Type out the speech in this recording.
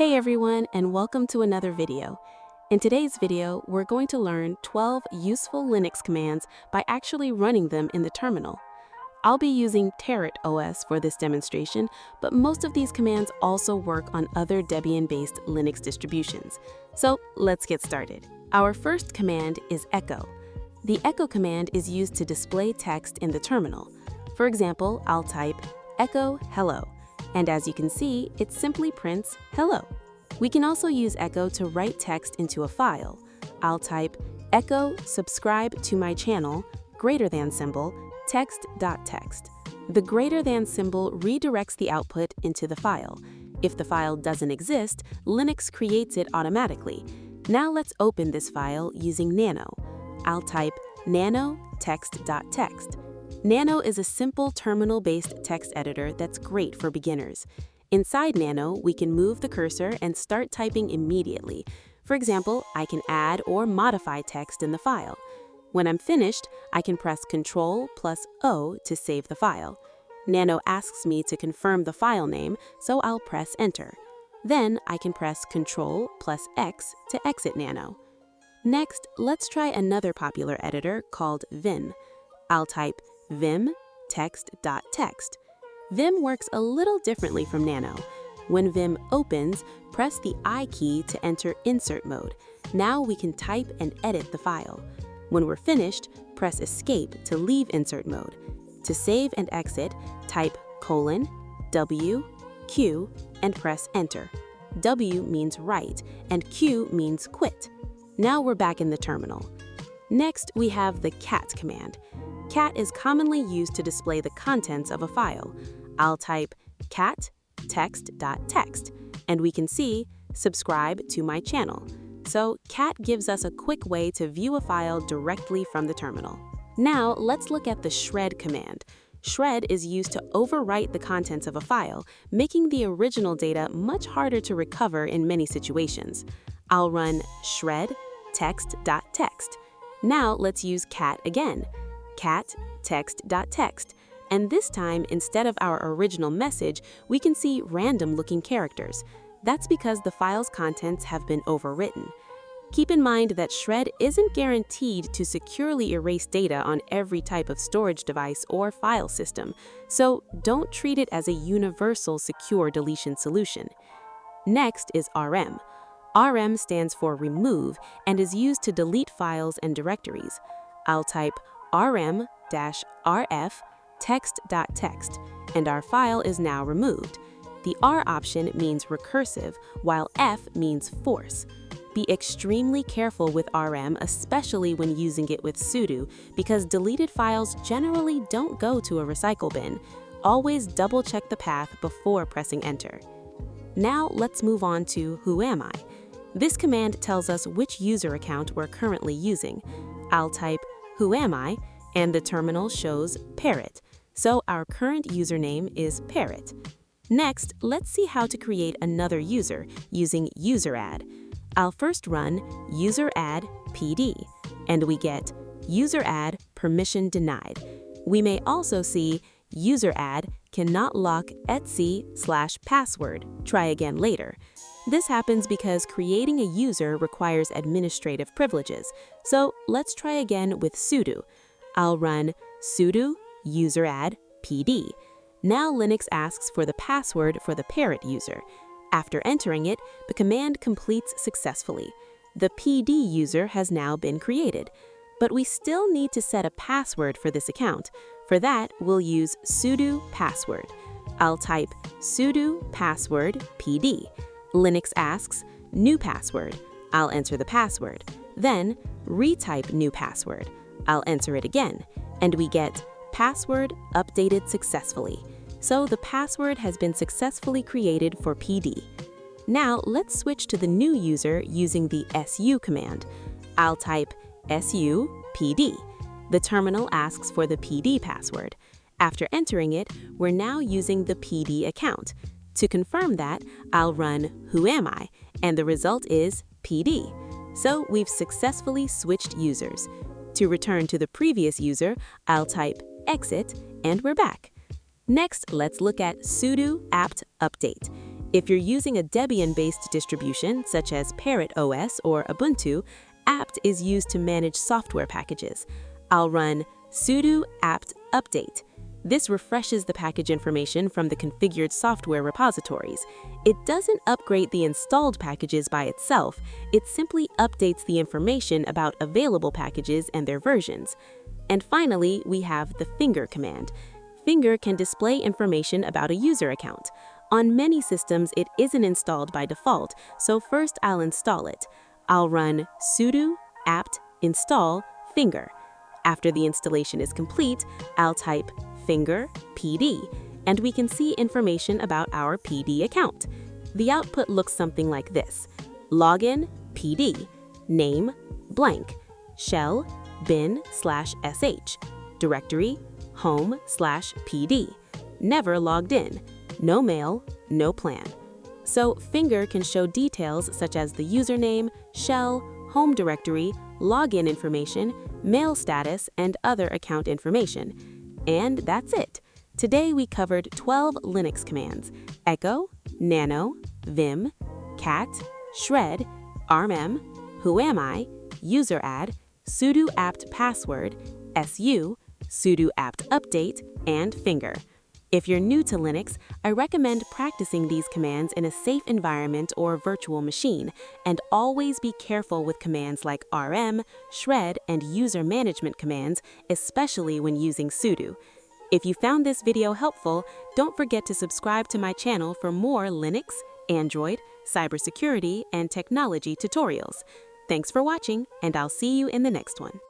Hey everyone, and welcome to another video. In today's video, we're going to learn 12 useful Linux commands by actually running them in the terminal. I'll be using Parrot OS for this demonstration, but most of these commands also work on other Debian-based Linux distributions. So let's get started. Our first command is echo. The echo command is used to display text in the terminal. For example, I'll type echo hello, and as you can see, it simply prints hello. We can also use echo to write text into a file. I'll type echo subscribe to my channel greater than symbol text.txt. The greater than symbol redirects the output into the file. If the file doesn't exist, Linux creates it automatically. Now let's open this file using Nano. I'll type nano text.txt. Nano is a simple terminal-based text editor that's great for beginners. Inside Nano, we can move the cursor and start typing immediately. For example, I can add or modify text in the file. When I'm finished, I can press Ctrl+O to save the file. Nano asks me to confirm the file name, so I'll press Enter. Then I can press Ctrl+X to exit Nano. Next, let's try another popular editor called Vim. I'll type vim text.txt. Vim works a little differently from Nano. When Vim opens, press the I key to enter insert mode. Now we can type and edit the file. When we're finished, press Escape to leave insert mode. To save and exit, type W, Q, and press Enter. W means write, and Q means quit. Now we're back in the terminal. Next, we have the cat command. Cat is commonly used to display the contents of a file. I'll type cat text.txt, and we can see subscribe to my channel. So cat gives us a quick way to view a file directly from the terminal. Now let's look at the shred command. Shred is used to overwrite the contents of a file, making the original data much harder to recover in many situations. I'll run shred text.txt. Now let's use cat again. Cat text.txt. And this time, instead of our original message, we can see random-looking characters. That's because the file's contents have been overwritten. Keep in mind that shred isn't guaranteed to securely erase data on every type of storage device or file system, so don't treat it as a universal secure deletion solution. Next is RM. RM stands for remove and is used to delete files and directories. I'll type rm-rf text.txt, and our file is now removed. The R option means recursive, while F means force. Be extremely careful with RM, especially when using it with sudo, because deleted files generally don't go to a recycle bin. Always double-check the path before pressing Enter. Now let's move on to whoami. This command tells us which user account we're currently using. I'll type whoami, and the terminal shows Parrot. So our current username is Parrot. Next, let's see how to create another user using useradd. I'll first run useradd pd, and we get useradd permission denied. We may also see useradd cannot lock etc/password. Try again later. This happens because creating a user requires administrative privileges. So let's try again with sudo. I'll run sudo useradd pd. Now Linux asks for the password for the Parrot user. After entering it, the command completes successfully. The PD user has now been created. But we still need to set a password for this account. For that, we'll use sudo password. I'll type sudo password pd. Linux asks new password. I'll enter the password. Then retype new password. I'll enter it again, and we get password updated successfully. So the password has been successfully created for PD. Now let's switch to the new user using the su command. I'll type su pd. The terminal asks for the PD password. After entering it, we're now using the PD account. To confirm that, I'll run whoami, and the result is PD. So we've successfully switched users. To return to the previous user, I'll type exit, and we're back. Next, let's look at sudo apt update. If you're using a Debian-based distribution, such as Parrot OS or Ubuntu, apt is used to manage software packages. I'll run sudo apt update. This refreshes the package information from the configured software repositories. It doesn't upgrade the installed packages by itself, it simply updates the information about available packages and their versions. And finally, we have the finger command. Finger can display information about a user account. On many systems, it isn't installed by default, so first I'll install it. I'll run sudo apt install finger. After the installation is complete, I'll type finger pd, and we can see information about our PD account. The output looks something like this: login PD, name blank, shell bin/sh, directory home/pd, never logged in, no mail, no plan. So finger can show details such as the username, shell, home directory, login information, mail status, and other account information. And that's it. Today we covered 12 Linux commands: echo, nano, vim, cat, shred, rmm, whoami, useradd, sudo apt password, su, sudo apt update, and finger. If you're new to Linux, I recommend practicing these commands in a safe environment or virtual machine, and always be careful with commands like rm, shred, and user management commands, especially when using sudo. If you found this video helpful, don't forget to subscribe to my channel for more Linux, Android, cybersecurity, and technology tutorials. Thanks for watching, and I'll see you in the next one.